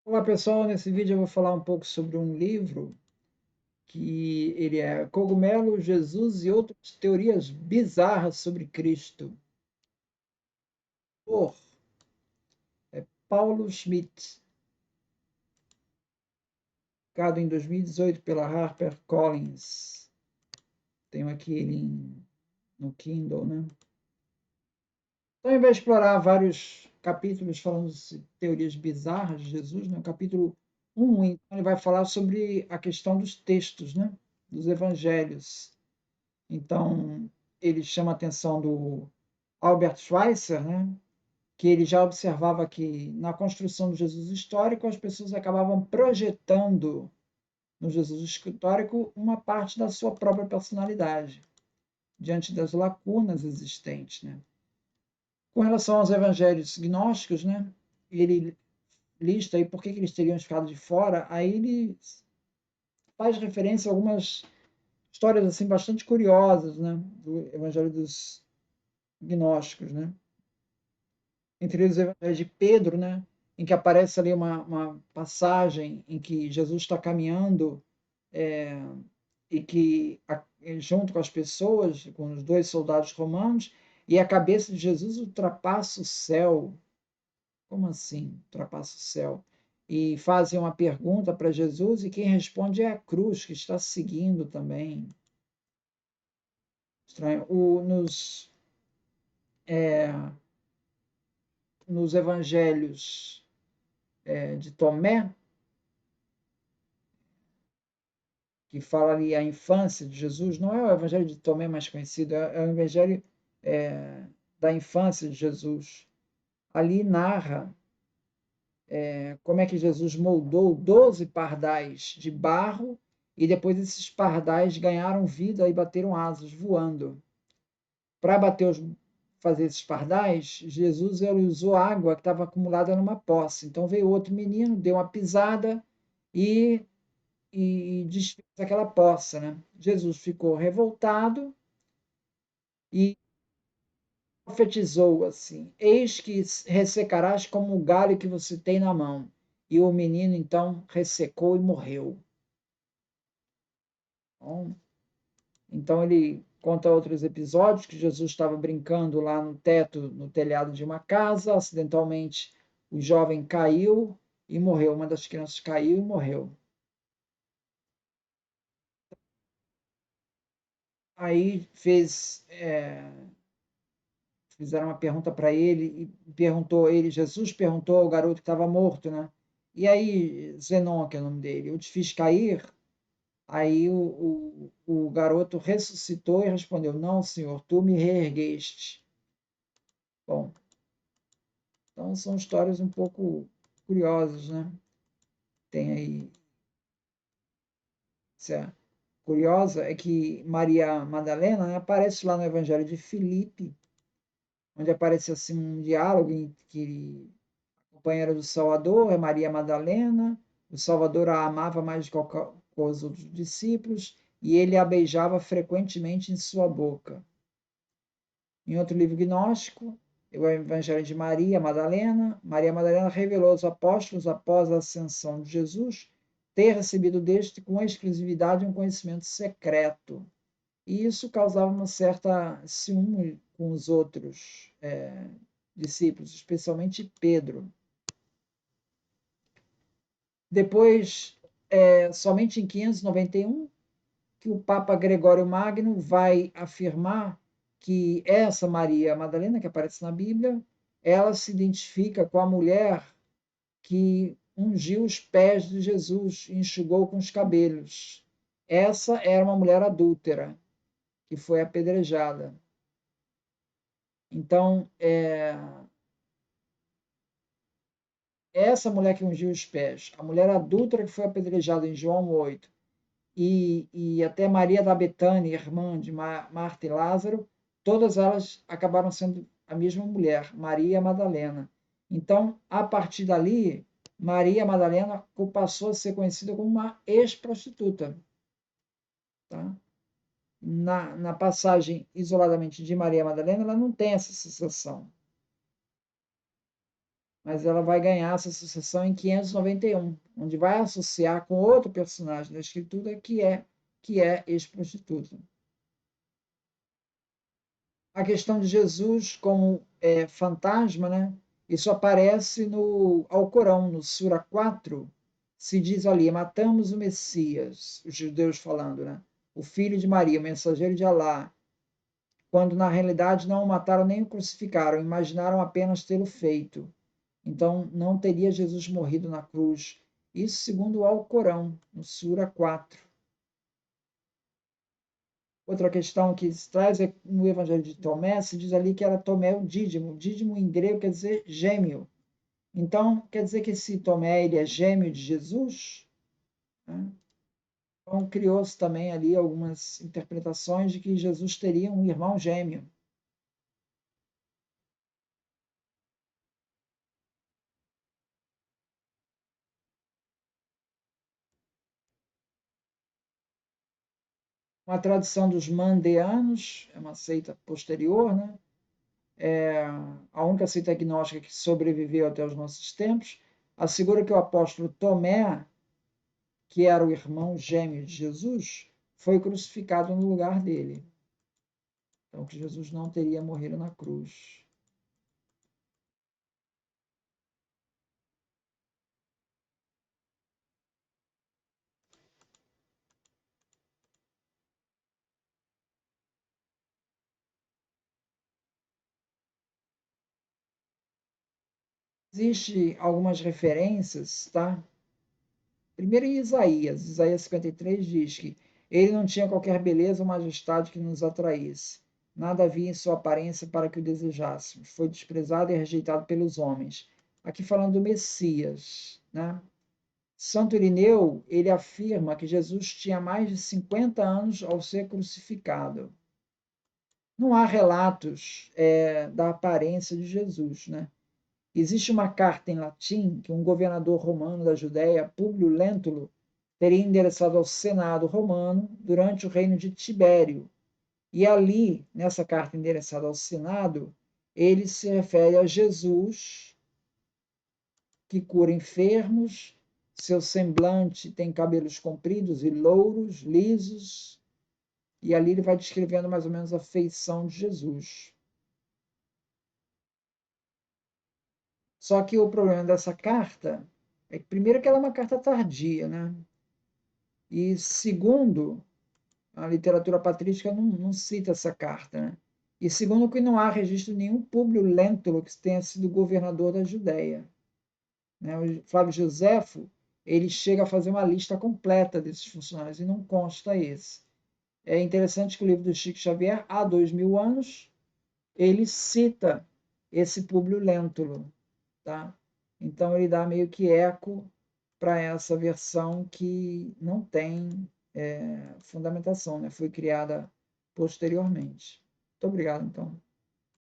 Olá pessoal, nesse vídeo eu vou falar um pouco sobre um livro que ele é Cogumelo, Jesus e outras teorias bizarras sobre Cristo, por Paulo Schmidt, publicado em 2018 pela HarperCollins. Tenho aqui ele no Kindle, né? Então, ele vai explorar vários capítulos falando de teorias bizarras de Jesus, né? O capítulo 1, então, ele vai falar sobre a questão dos textos, né? Dos evangelhos. Então, ele chama a atenção do Albert Schweitzer, né? Que ele já observava que na construção do Jesus histórico as pessoas acabavam projetando no Jesus histórico uma parte da sua própria personalidade diante das lacunas existentes, né? Com relação aos evangelhos gnósticos, né? Ele lista aí por que eles teriam ficado de fora. Aí ele faz referência a algumas histórias assim bastante curiosas, né? Do evangelho dos gnósticos, né? Entre os evangelhos de Pedro, né, em que aparece ali uma passagem em que Jesus está caminhando é, e que junto com as pessoas, com os dois soldados romanos, e a cabeça de Jesus ultrapassa o céu. Como assim ultrapassa o céu? E fazem uma pergunta para Jesus e quem responde é a cruz, que está seguindo também. Estranho. Nos evangelhos de Tomé, que fala ali a infância de Jesus, não é o evangelho de Tomé mais conhecido, é o evangelho da infância de Jesus. Ali narra como é que Jesus moldou 12 pardais de barro e depois esses pardais ganharam vida e bateram asas voando. Para fazer esses pardais, Jesus ele usou água que estava acumulada numa poça. Então veio outro menino, deu uma pisada e desfez aquela poça, né? Jesus ficou revoltado e profetizou assim: Eis que ressecarás como o galho que você tem na mão. E o menino então ressecou e morreu. Bom, então ele conta outros episódios que Jesus estava brincando lá no teto, no telhado de uma casa, acidentalmente o jovem caiu e morreu. Uma das crianças caiu e morreu. Aí fizeram uma pergunta para ele e perguntou ele, Jesus perguntou ao garoto que estava morto, né? E aí, Zenon, que é o nome dele, eu te fiz cair? Aí o garoto ressuscitou e respondeu, não, senhor, tu me reergueste. Bom, então são histórias um pouco curiosas, né? Tem aí, curiosa é que Maria Madalena, né, aparece lá no Evangelho de Filipe, onde aparece assim um diálogo em que companheira do Salvador é Maria Madalena. O Salvador a amava mais do que os outros discípulos e ele a beijava frequentemente em sua boca. Em outro livro gnóstico, o Evangelho de Maria Madalena revelou aos apóstolos, após a ascensão de Jesus, ter recebido deste com exclusividade um conhecimento secreto. E isso causava uma certa ciúme com os outros discípulos, especialmente Pedro. Depois, somente em 591, que o Papa Gregório Magno vai afirmar que essa Maria Madalena, que aparece na Bíblia, ela se identifica com a mulher que ungiu os pés de Jesus e enxugou com os cabelos. Essa era uma mulher adúltera, que foi apedrejada. Então, essa mulher que ungiu os pés, a mulher adúltera que foi apedrejada em João 8, e até Maria da Betânia, irmã de Marta e Lázaro, todas elas acabaram sendo a mesma mulher, Maria Madalena. Então, a partir dali, Maria Madalena passou a ser conhecida como uma ex-prostituta. Tá? Na passagem isoladamente de Maria Madalena, ela não tem essa sensação. mas ela vai ganhar essa sucessão em 591, onde vai associar com outro personagem da escritura que é ex-prostituta. A questão de Jesus como fantasma, né? Isso aparece no Alcorão, no Sura 4, se diz ali: matamos o Messias, os judeus falando, né? O filho de Maria, o mensageiro de Alá, quando na realidade não o mataram nem o crucificaram, imaginaram apenas tê-lo feito. Então não teria Jesus morrido na cruz. Isso segundo o Alcorão, no Sura 4. Outra questão que se traz é no Evangelho de Tomé, se diz ali que era Tomé o Dídimo. Dídimo em grego quer dizer gêmeo. Então, quer dizer que esse Tomé ele é gêmeo de Jesus? Né? Então, criou-se também ali algumas interpretações de que Jesus teria um irmão gêmeo. Uma tradição dos mandeanos, é uma seita posterior, né? É a única seita agnóstica que sobreviveu até os nossos tempos, assegura que o apóstolo Tomé, que era o irmão gêmeo de Jesus, foi crucificado no lugar dele. Então, que Jesus não teria morrido na cruz. Existem algumas referências, tá? Primeiro em Isaías. Isaías 53 diz que ele não tinha qualquer beleza ou majestade que nos atraísse. Nada havia em sua aparência para que o desejássemos. Foi desprezado e rejeitado pelos homens. Aqui falando do Messias, né? Santo Irineu, ele afirma que Jesus tinha mais de 50 anos ao ser crucificado. Não há relatos da aparência de Jesus, né? Existe uma carta em latim que um governador romano da Judéia, Públio Lentulus, teria endereçado ao Senado romano durante o reino de Tibério. E ali, nessa carta endereçada ao Senado, ele se refere a Jesus, que cura enfermos, seu semblante tem cabelos compridos e louros, lisos, e ali ele vai descrevendo mais ou menos a feição de Jesus. Só que o problema dessa carta é que, primeiro, que ela é uma carta tardia, né? E, segundo, a literatura patrística não cita essa carta, né? E, segundo, que não há registro de nenhum Públio Lentulus que tenha sido governador da Judéia. Né? O Flávio Josefo ele chega a fazer uma lista completa desses funcionários e não consta esse. É interessante que o livro do Chico Xavier, há 2000 anos, ele cita esse Públio Lentulus, tá? Então ele dá meio que eco para essa versão que não tem fundamentação, né? Foi criada posteriormente. Muito obrigado, então.